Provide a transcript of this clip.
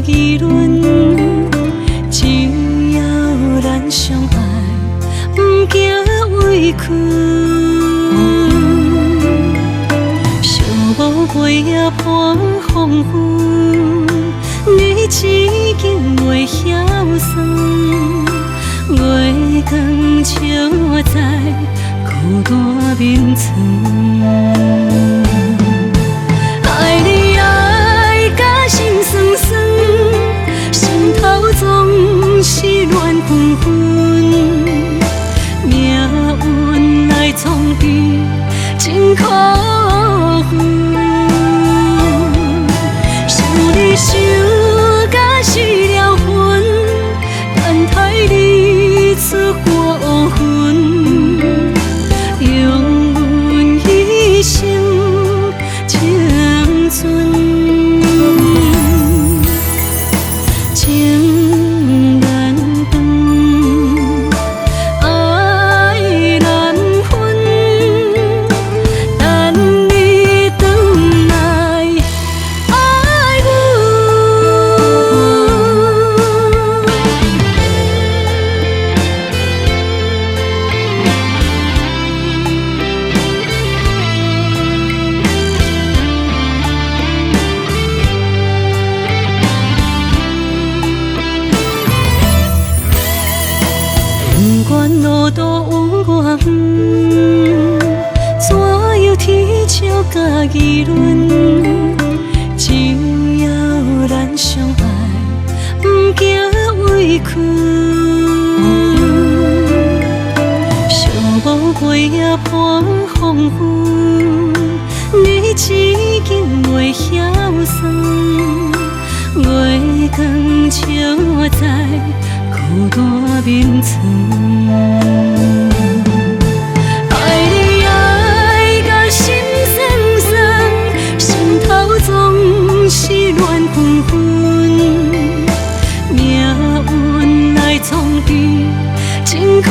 议论，只要咱相爱，不惊委屈。寂寞过夜半黄昏，你只竟袂晓算，月光照在孤单眠床。爱你爱甲心酸酸，心头总是乱纷纷，命运来创治真可恨。想你想甲死了魂，等待你出国魂，用阮一生青春。情难断，爱难分，等你回来爱阮。不管路途有偌远，怎样天笑甲议论，只要咱相爱，不惊委屈。寂寞过夜半黄昏，你只竟袂晓算，月光照在孤单眠床。爱你爱甲心酸酸，心头总是乱纷纷，命运来创治真可